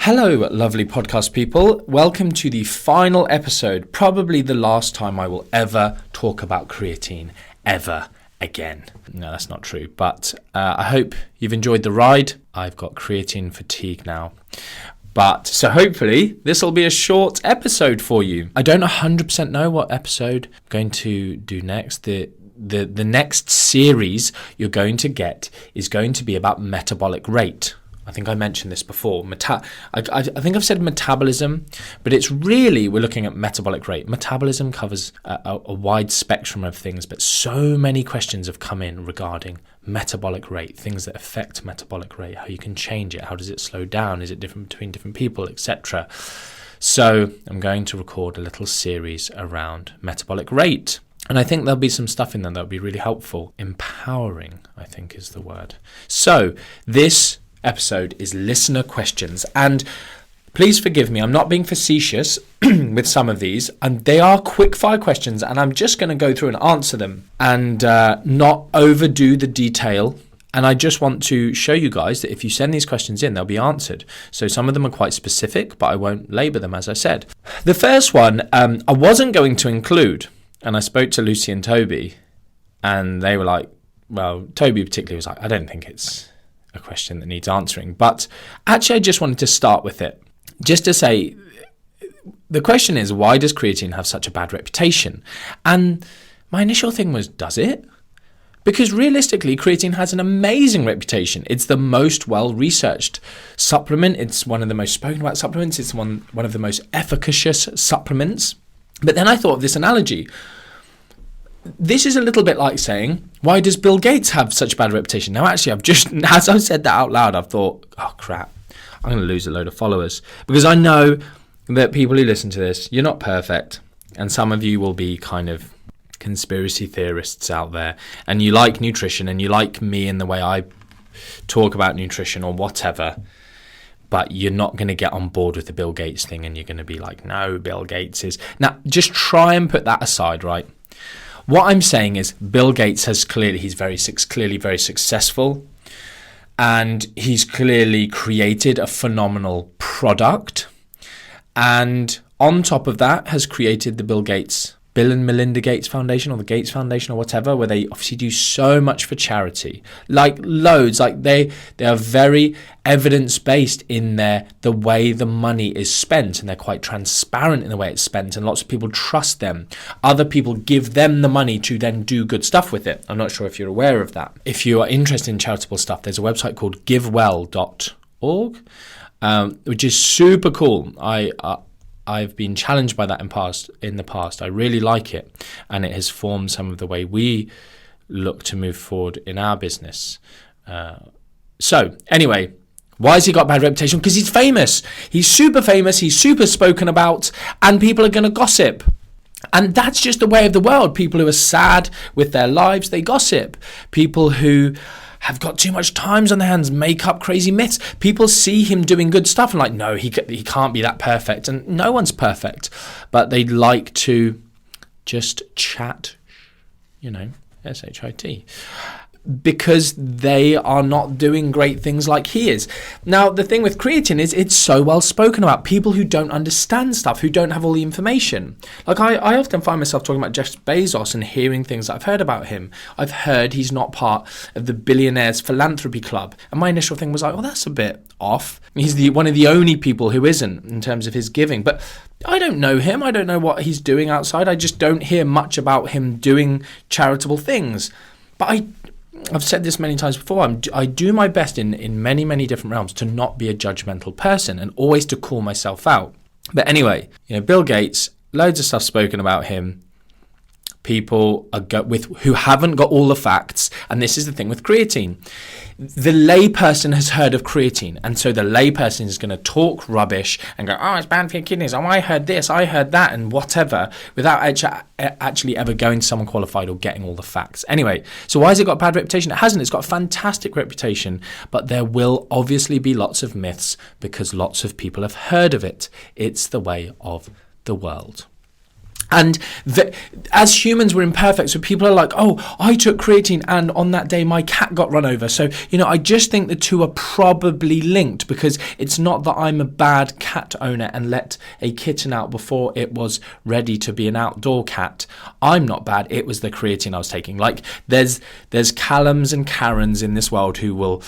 Hello, lovely podcast people. Welcome to the final episode, probably the last time I will ever talk about creatine, ever again. No, that's not true, but I hope you've enjoyed the ride. I've got creatine fatigue now. So hopefully this will be a short episode for you. I don't 100% know what episode I'm going to do next. The next series you're going to get is going to be about metabolic rate. I think I mentioned this before. I think I've said metabolism, but it's really, we're looking at metabolic rate. Metabolism covers a wide spectrum of things, but so many questions have come in regarding metabolic rate, things that affect metabolic rate, how you can change it, how does it slow down, is it different between different people, etc. So I'm going to record a little series around metabolic rate. And I think there'll be some stuff in there that'll be really helpful. Empowering, I think, is the word. So this episode is listener questions, and please forgive me, I'm not being facetious with some of these, and they are quick fire questions, and I'm just going to go through and answer them and not overdo the detail. And I just want to show you guys that if you send these questions in, they'll be answered. So some of them are quite specific, but I won't labor them, as I said. The first one I wasn't going to include, and I spoke to Lucy and Toby, and they were like, well, Toby particularly was like, I don't think it's a question that needs answering. But actually, I just wanted to start with it. Just to say, the question is, why does creatine have such a bad reputation? And my initial thing was, does it? Because realistically, creatine has an amazing reputation. It's the most well-researched supplement. It's one of the most spoken about supplements. It's one of the most efficacious supplements. But then I thought of this analogy. This is a little bit like saying, why does Bill Gates have such a bad reputation? Now, actually, as I've said that out loud, I've thought, oh, crap, I'm going to lose a load of followers. Because I know that people who listen to this, you're not perfect. And some of you will be kind of conspiracy theorists out there. And you like nutrition, and you like me and the way I talk about nutrition or whatever. But you're not going to get on board with the Bill Gates thing, and you're going to be like, no, Bill Gates is... Now, just try and put that aside, right? What I'm saying is Bill Gates he's clearly very successful, and he's clearly created a phenomenal product, and on top of that has created the Bill and Melinda Gates Foundation, or the Gates Foundation, or whatever, where they obviously do so much for charity, like loads. Like they are very evidence-based in the way the money is spent, and they're quite transparent in the way it's spent, and lots of people trust them. Other people give them the money to then do good stuff with it. I'm not sure if you're aware of that. If you are interested in charitable stuff, there's a website called givewell.org, which is super cool. I've been challenged by that in the past. I really like it, and it has formed some of the way we look to move forward in our business. So anyway, why has he got a bad reputation? Because he's famous. He's super famous. He's super spoken about, and people are going to gossip. And that's just the way of the world. People who are sad with their lives, they gossip. People who have got too much time on their hands, make up crazy myths. People see him doing good stuff and like, no, he can't be that perfect. And no one's perfect. But they like to just chat, S-H-I-T. Because they are not doing great things like he is. Now, the thing with creatine is it's so well spoken about. People who don't understand stuff, who don't have all the information. Like I often find myself talking about Jeff Bezos and hearing things that I've heard about him. I've heard he's not part of the Billionaires Philanthropy Club. And my initial thing was like, well, that's a bit off. He's one of the only people who isn't in terms of his giving. But I don't know him. I don't know what he's doing outside. I just don't hear much about him doing charitable things. But I've said this many times before, I do my best in many, many different realms to not be a judgmental person and always to call myself out. But anyway, Bill Gates, loads of stuff spoken about him. People who haven't got all the facts, and this is the thing with creatine. The layperson has heard of creatine, and so the layperson is going to talk rubbish and go, oh, it's bad for your kidneys, oh, I heard this, I heard that, and whatever, without actually ever going to someone qualified or getting all the facts. Anyway, so why has it got a bad reputation? It hasn't. It's got a fantastic reputation, but there will obviously be lots of myths because lots of people have heard of it. It's the way of the world. And as humans, we're imperfect. So people are like, oh, I took creatine and on that day my cat got run over. So, I just think the two are probably linked, because it's not that I'm a bad cat owner and let a kitten out before it was ready to be an outdoor cat. I'm not bad. It was the creatine I was taking. Like there's Callums and Karens in this world who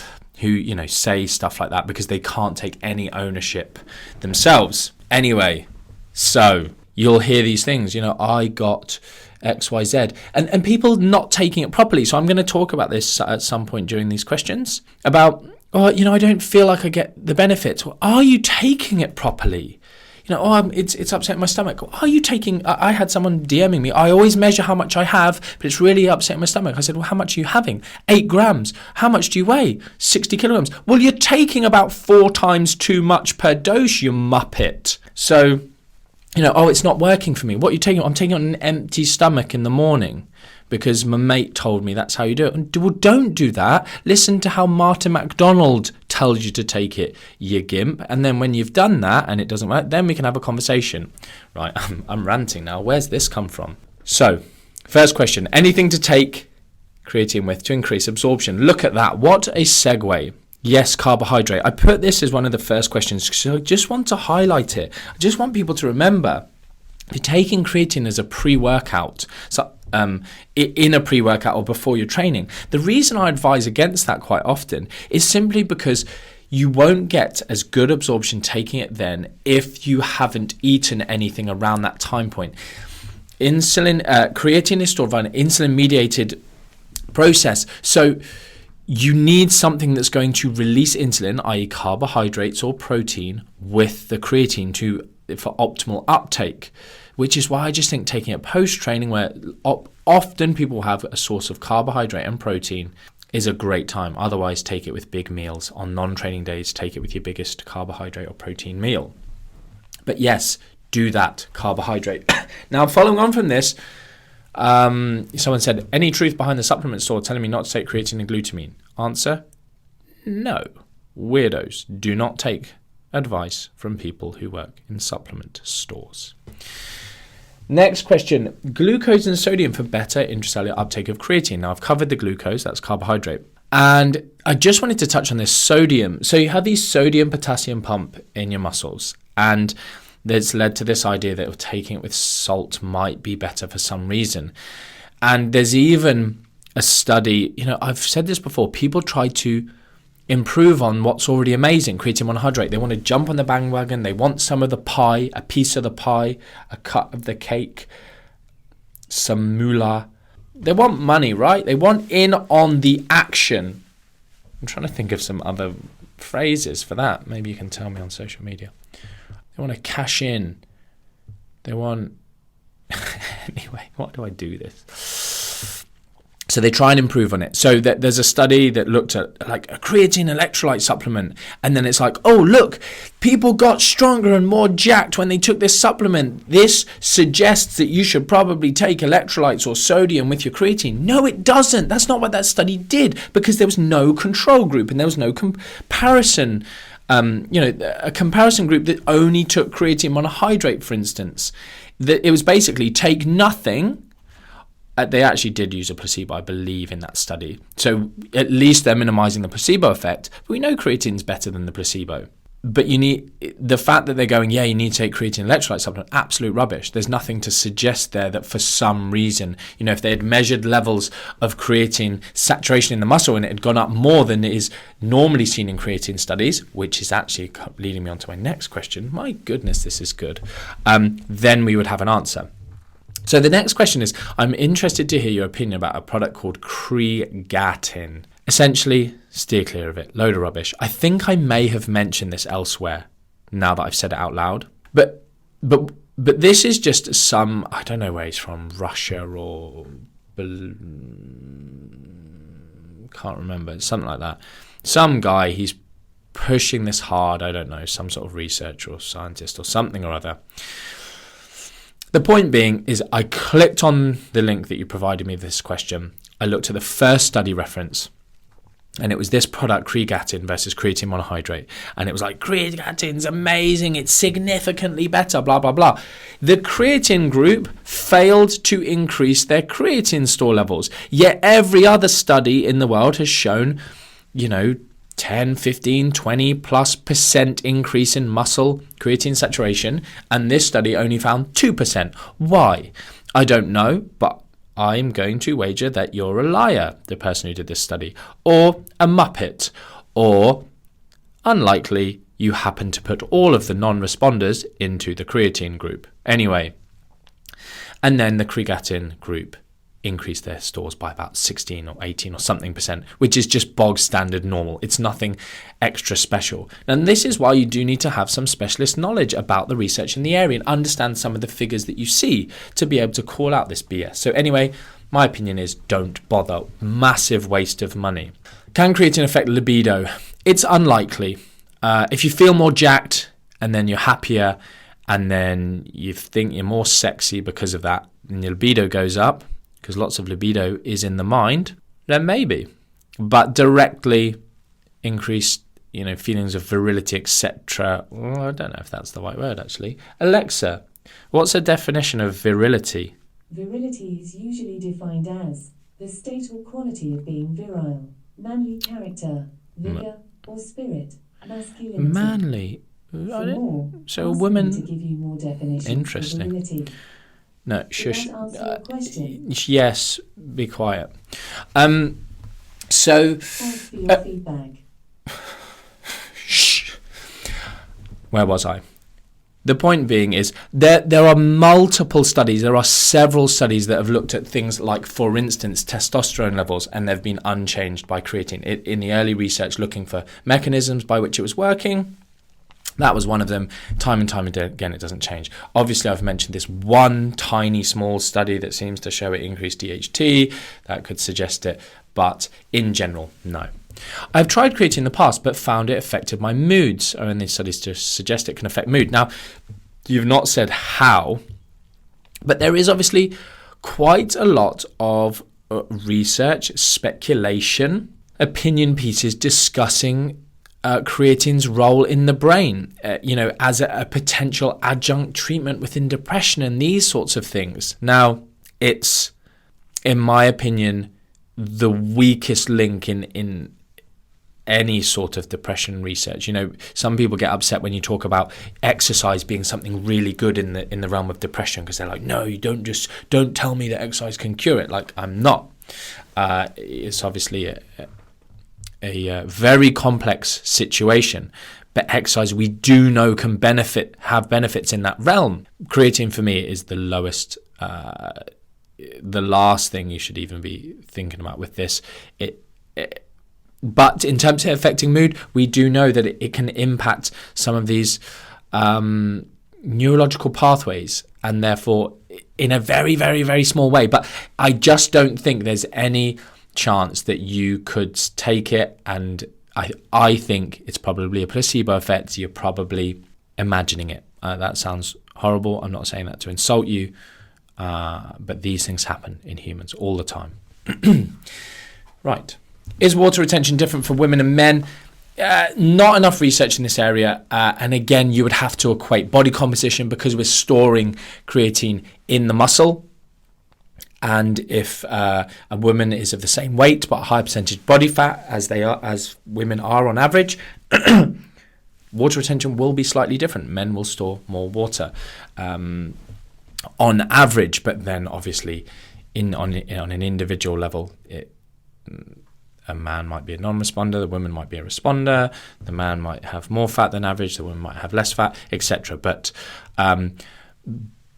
say stuff like that because they can't take any ownership themselves. Anyway, so you'll hear these things, I got XYZ, and people not taking it properly. So I'm going to talk about this at some point during these questions about, I don't feel like I get the benefits. Well, are you taking it properly? It's upsetting my stomach. Are you taking, I had someone DMing me, I always measure how much I have, but it's really upsetting my stomach. I said, well, how much are you having? 8 grams. How much do you weigh? 60 kilograms. Well, you're taking about 4 times too much per dose, you muppet. So, it's not working for me. What are you taking? I'm taking it on an empty stomach in the morning because my mate told me that's how you do it. Well, don't do that. Listen to how Martin McDonald tells you to take it, you gimp. And then when you've done that and it doesn't work, then we can have a conversation. Right, I'm ranting now. Where's this come from? So, first question. Anything to take creatine with to increase absorption? Look at that. What a segue. Yes, carbohydrate. I put this as one of the first questions because I just want to highlight it. I just want people to remember you're taking creatine as a pre-workout. So in a pre-workout or before your training. The reason I advise against that quite often is simply because you won't get as good absorption taking it then if you haven't eaten anything around that time point. Creatine is stored via an insulin-mediated process. So you need something that's going to release insulin, i.e. carbohydrates or protein, with the creatine for optimal uptake, which is why I just think taking it post-training, where often people have a source of carbohydrate and protein, is a great time. Otherwise, take it with big meals. On non-training days, take it with your biggest carbohydrate or protein meal. But yes, do that carbohydrate. Now, following on from this, someone said, any truth behind the supplement store telling me not to take creatine and glutamine? Answer, no. Weirdos do not take advice from people who work in supplement stores. Next question, glucose and sodium for better intracellular uptake of creatine. Now, I've covered the glucose, that's carbohydrate. And I just wanted to touch on this sodium. So you have these sodium-potassium pump in your muscles, and that's led to this idea that taking it with salt might be better for some reason. And there's even a study, I've said this before, people try to improve on what's already amazing, creatine monohydrate. They want to jump on the bandwagon. They want some of the pie, a piece of the pie, a cut of the cake, some moolah. They want money, right? They want in on the action. I'm trying to think of some other phrases for that. Maybe you can tell me on social media. They want to cash in. They want... Anyway, why do I do this? So they try and improve on it. So there's a study that looked at like a creatine electrolyte supplement. And then it's like, oh, look, people got stronger and more jacked when they took this supplement. This suggests that you should probably take electrolytes or sodium with your creatine. No, it doesn't. That's not what that study did, because there was no control group and there was no comparison. A comparison group that only took creatine monohydrate, for instance. That it was basically take nothing. They actually did use a placebo, I believe, in that study. So at least they're minimizing the placebo effect. But we know creatine's better than the placebo. But you need the fact that they're going, yeah, you need to take creatine electrolyte supplement, absolute rubbish. There's nothing to suggest there that for some reason, if they had measured levels of creatine saturation in the muscle and it had gone up more than is normally seen in creatine studies, which is actually leading me on to my next question. My goodness, this is good. Then we would have an answer. So the next question is, I'm interested to hear your opinion about a product called CreGAAtin. Essentially, steer clear of it. Load of rubbish. I think I may have mentioned this elsewhere now that I've said it out loud. But this is just some, I don't know where he's from, Russia or can't remember, something like that. Some guy, he's pushing this hard, I don't know, some sort of researcher or scientist or something or other. The point being is I clicked on the link that you provided me with this question. I looked at the first study reference. And it was this product, CreGAAtin versus creatine monohydrate. And it was like, CreGAATin's amazing, it's significantly better, blah, blah, blah. The creatine group failed to increase their creatine store levels. Yet every other study in the world has shown, 10, 15, 20 plus % increase in muscle creatine saturation. And this study only found 2%. Why? I don't know, but I'm going to wager that you're a liar, the person who did this study, or a muppet, or unlikely you happen to put all of the non-responders into the creatine group. Anyway, and then the CreGAATin group increased their stores by about 16 or 18 or something %, which is just bog standard normal. It's nothing extra special. And this is why you do need to have some specialist knowledge about the research in the area and understand some of the figures that you see to be able to call out this BS. So anyway, my opinion is don't bother. Massive waste of money. Can creatine affect libido? It's unlikely. If you feel more jacked and then you're happier and then you think you're more sexy because of that and your libido goes up, because lots of libido is in the mind, then maybe. But directly increased, feelings of virility, etc. Well, I don't know if that's the right word, actually. Alexa, what's a definition of virility? Virility is usually defined as the state or quality of being virile, manly character, vigor or spirit, masculinity. Manly? So a woman... To give you more definitions. Interesting. For virility. No, shush. Does that answer your question? Yes, be quiet. So... Thanks for your feedback. Shh. Where was I? The point being is there are multiple studies. There are several studies that have looked at things like, for instance, testosterone levels, and they've been unchanged by creatine. In the early research looking for mechanisms by which it was working, that was one of them. Time and time again, it doesn't change. Obviously, I've mentioned this one tiny small study that seems to show it increased DHT. That could suggest it. But in general, no. I've tried creatine in the past, but found it affected my moods. Or in these studies to suggest it can affect mood. Now, you've not said how, but there is obviously quite a lot of research, speculation, opinion pieces discussing creatine's role in the brain, as a potential adjunct treatment within depression and these sorts of things. Now, it's, in my opinion, the weakest link in any sort of depression research. Some people get upset when you talk about exercise being something really good in the realm of depression, because they're like, no, you don't tell me that exercise can cure it. Like, I'm not. It's obviously a very complex situation, but exercise we do know can have benefits in that realm. Creatine for me is the lowest, the last thing you should even be thinking about with this. But in terms of affecting mood, we do know that it can impact some of these neurological pathways, and therefore in a very, very, very small way. But I just don't think there's any chance that you could take it, and I think it's probably a placebo effect. You're probably imagining it. That sounds horrible. I'm not saying that to insult you, but these things happen in humans all the time. Right. Is water retention different for women and men? Not enough research in this area, and again, you would have to equate body composition, because we're storing creatine in the muscle. And if a woman is of the same weight but a high percentage body fat as women are on average, water retention will be slightly different. Men will store more water on average, but then obviously on an individual level, a man might be a non-responder, the woman might be a responder, the man might have more fat than average, the woman might have less fat, etc. But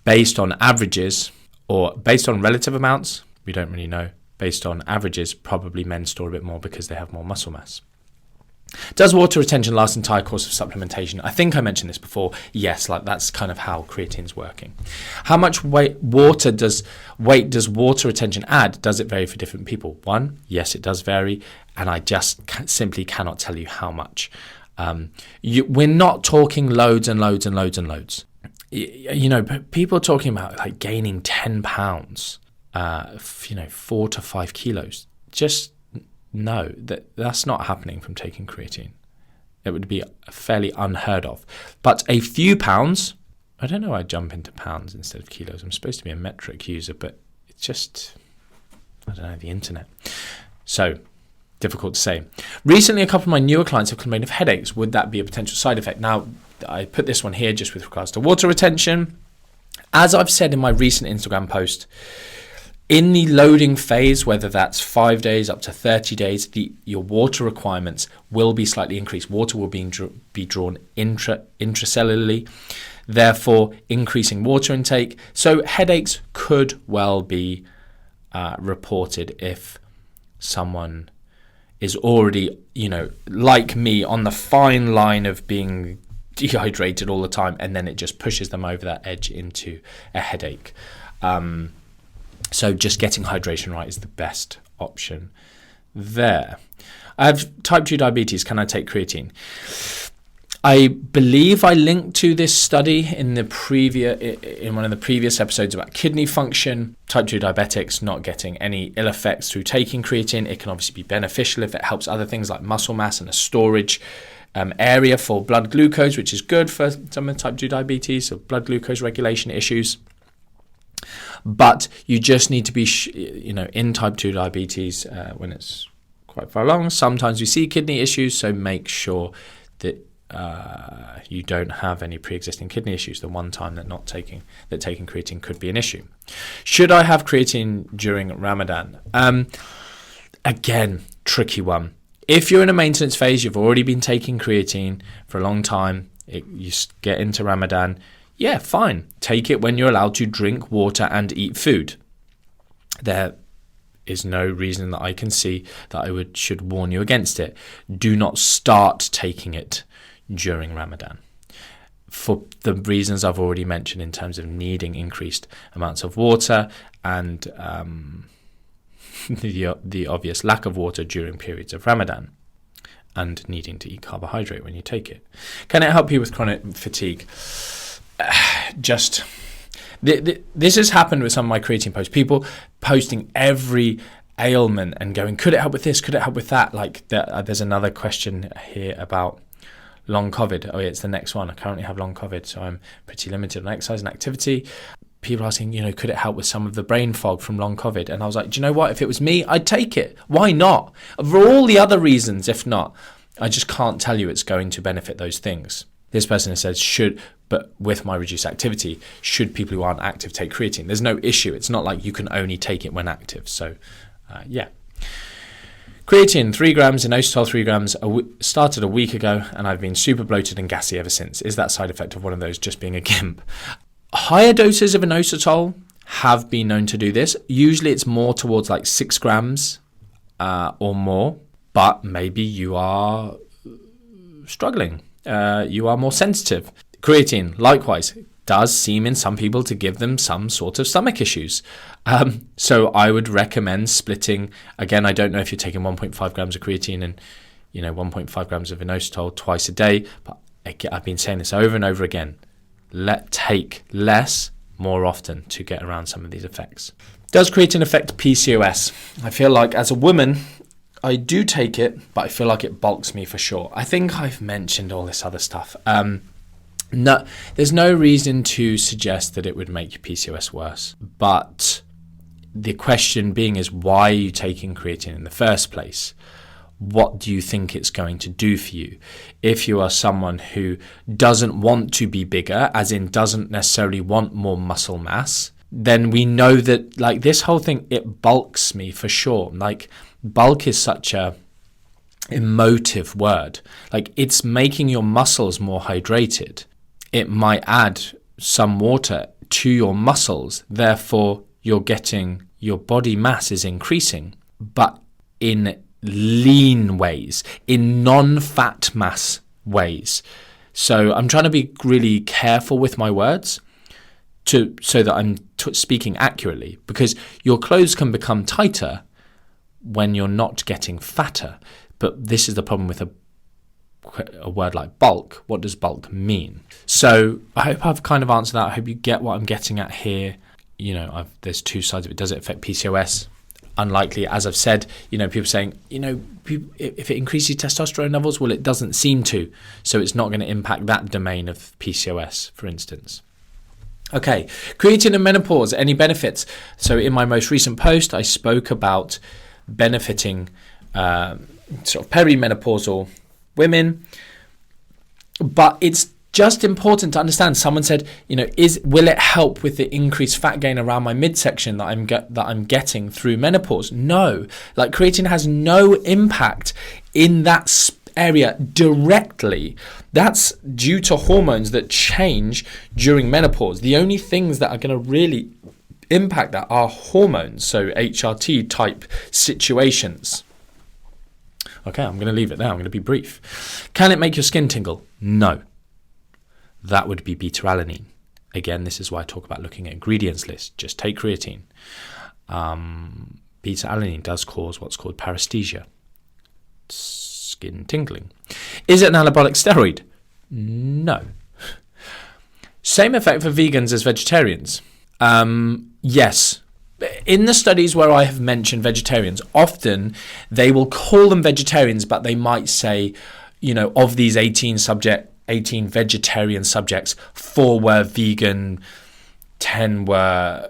based on averages, or based on relative amounts, we don't really know. Based on averages, probably men store a bit more because they have more muscle mass. Does water retention last the entire course of supplementation? I think I mentioned this before. Yes, that's kind of how creatine's working. How much weight does water retention add? Does it vary for different people? One, yes, it does vary, and I just simply cannot tell you how much. We're not talking loads and loads and loads and loads. People are talking about like gaining 10 pounds, 4 to 5 kilos. Just no, that's not happening from taking creatine. It would be fairly unheard of. But a few pounds, I don't know why I jump into pounds instead of kilos. I'm supposed to be a metric user, but it's just, I don't know, the internet. So, difficult to say. Recently, a couple of my newer clients have complained of headaches. Would that be a potential side effect? Now, I put this one here just with regards to water retention. As I've said in my recent Instagram post, in the loading phase, whether that's 5 days up to 30 days, your water requirements will be slightly increased. Water will be drawn intracellularly, therefore increasing water intake. So headaches could well be reported if someone is already, like me, on the fine line of being dehydrated all the time, and then it just pushes them over that edge into a headache. So just getting hydration right is the best option there. I have type 2 diabetes. Can I take creatine? I believe I linked to this study in one of the previous episodes about kidney function. Type 2 diabetics not getting any ill effects through taking creatine. It can obviously be beneficial if it helps other things like muscle mass and a storage area for blood glucose, which is good for some of type 2 diabetes, so blood glucose regulation issues. But you just need to be, in type 2 diabetes when it's quite far along. Sometimes we see kidney issues, so make sure that you don't have any pre-existing kidney issues. The one time that taking creatine could be an issue. Should I have creatine during Ramadan? Again, tricky one. If you're in a maintenance phase, you've already been taking creatine for a long time, you get into Ramadan, yeah, fine. Take it when you're allowed to drink water and eat food. There is no reason that I can see that I should warn you against it. Do not start taking it during Ramadan, for the reasons I've already mentioned in terms of needing increased amounts of water and the obvious lack of water during periods of Ramadan, and needing to eat carbohydrate when you take it. Can it help you with chronic fatigue? This has happened with some of my creatine posts. People posting every ailment and going, could it help with this? Could it help with that? Like there's another question here about long COVID. Oh yeah, it's the next one. I currently have long COVID, so I'm pretty limited on exercise and activity. People asking, could it help with some of the brain fog from long COVID? And I was like, do you know what? If it was me, I'd take it. Why not? For all the other reasons, if not, I just can't tell you it's going to benefit those things. This person has said, but with my reduced activity, should people who aren't active take creatine? There's no issue. It's not like you can only take it when active. So, yeah. Creatine, 3 grams, inositol, 3 grams, started a week ago, and I've been super bloated and gassy ever since. Is that side effect of one of those just being a gimp? Higher doses of inositol have been known to do this. Usually it's more towards like 6 grams or more, but maybe you are struggling. You are more sensitive. Creatine, likewise, does seem in some people to give them some sort of stomach issues. So I would recommend splitting. Again, I don't know if you're taking 1.5 grams of creatine and 1.5 grams of inositol twice a day, but I've been saying this over and over again. Take less more often to get around some of these effects. Does creatine affect PCOS? I feel like as a woman, I do take it, but I feel like it bulks me for sure. I think I've mentioned all this other stuff. No, there's no reason to suggest that it would make your PCOS worse. But the question being is, why are you taking creatine in the first place? What do you think it's going to do for you? If you are someone who doesn't want to be bigger, as in doesn't necessarily want more muscle mass, then we know that like this whole thing, it bulks me for sure. Like bulk is such a emotive word. Like it's making your muscles more hydrated. It might add some water to your muscles. Therefore, you're getting your body mass is increasing, but in lean ways, in non-fat mass ways. So I'm trying to be really careful with my words so that I'm speaking accurately, because your clothes can become tighter when you're not getting fatter. But this is the problem with a word like bulk. What does bulk mean? So I hope I've kind of answered that. I hope you get what I'm getting at here. There's two sides of it. Does it affect PCOS? unlikely. As I've said, people saying, if it increases testosterone levels, well, it doesn't seem to. So it's not going to impact that domain of PCOS, for instance. Okay, creatine and menopause, any benefits? So in my most recent post, I spoke about benefiting sort of perimenopausal women, but it's just important to understand. Someone said, will it help with the increased fat gain around my midsection that I'm getting through menopause? No, creatine has no impact in that area directly. That's due to hormones that change during menopause. The only things that are going to really impact that are hormones, so HRT type situations. Okay, I'm going to leave it there. I'm going to be brief. Can it make your skin tingle? No. That would be beta-alanine. Again, this is why I talk about looking at ingredients list. Just take creatine. Beta-alanine does cause what's called paresthesia, skin tingling. Is it an anabolic steroid? No. Same effect for vegans as vegetarians? Yes. In the studies where I have mentioned vegetarians, often they will call them vegetarians, but they might say, of these 18 vegetarian subjects, 4 were vegan, 10 were,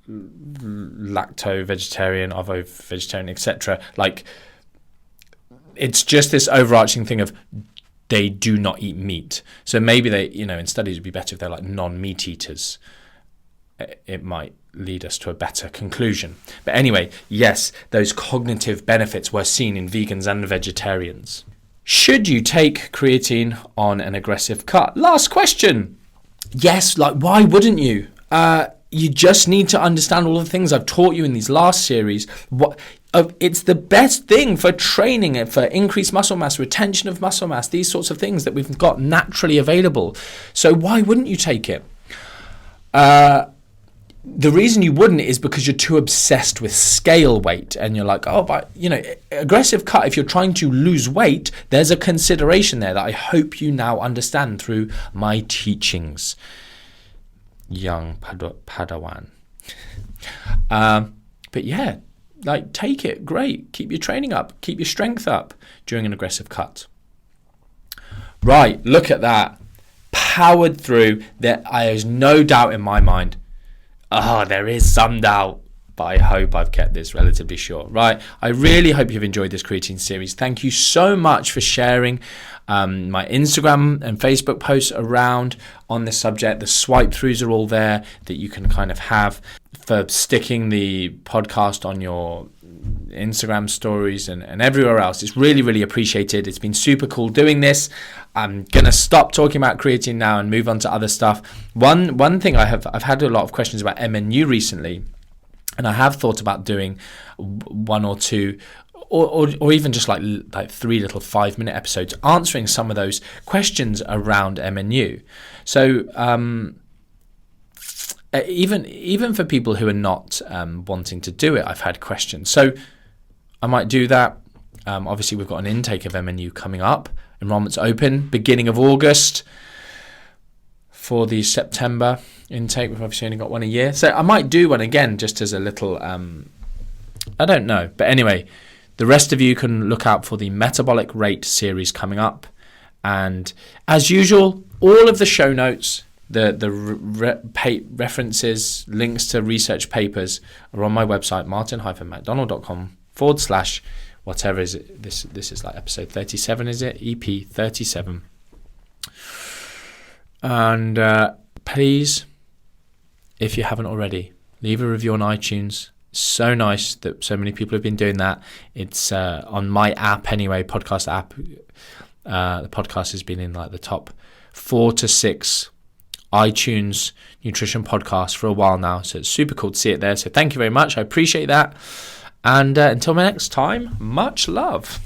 lacto-vegetarian, ovo-vegetarian, etc. It's just this overarching thing of they do not eat meat. So maybe they, in studies it would be better if they're non-meat eaters. It might lead us to a better conclusion. But anyway, yes, those cognitive benefits were seen in vegans and vegetarians. Should you take creatine on an aggressive cut? Last question. Yes, why wouldn't you? You just need to understand all the things I've taught you in these last series. It's the best thing for training it, for increased muscle mass, retention of muscle mass, these sorts of things that we've got naturally available. So why wouldn't you take it? The reason you wouldn't is because you're too obsessed with scale weight, and you're aggressive cut, if you're trying to lose weight, there's a consideration there that I hope you now understand through my teachings, young Padawan. But yeah, take it, great. Keep your training up, keep your strength up during an aggressive cut. Right, look at that. Powered through. There's no doubt in my mind. There is some doubt, but I hope I've kept this relatively short. Right, I really hope you've enjoyed this creatine series. Thank you so much for sharing my Instagram and Facebook posts around on this subject. The swipe throughs are all there that you can kind of have, for sticking the podcast on your Instagram stories and everywhere else. It's really, really appreciated. It's been super cool doing this. I'm going to stop talking about creatine now and move on to other stuff. One thing I've had a lot of questions about MNU recently, and I have thought about doing 1 or 2 or even just like 3 little 5-minute episodes answering some of those questions around MNU. So even for people who are not wanting to do it, I've had questions. So I might do that. Obviously, we've got an intake of MNU coming up. Enrollment's open beginning of August for the September intake. We've obviously only got one a year. So I might do one again just as a little, I don't know. But anyway, the rest of you can look out for the metabolic rate series coming up. And as usual, all of the show notes, the references, links to research papers are on my website, martin-mcdonald.com / whatever is it. This is like episode 37, is it? EP 37. And please, if you haven't already, leave a review on iTunes. So nice that so many people have been doing that. It's on my app anyway, podcast app. The podcast has been in the top 4 to 6 iTunes nutrition podcasts for a while now. So it's super cool to see it there. So thank you very much. I appreciate that. And until next time, much love.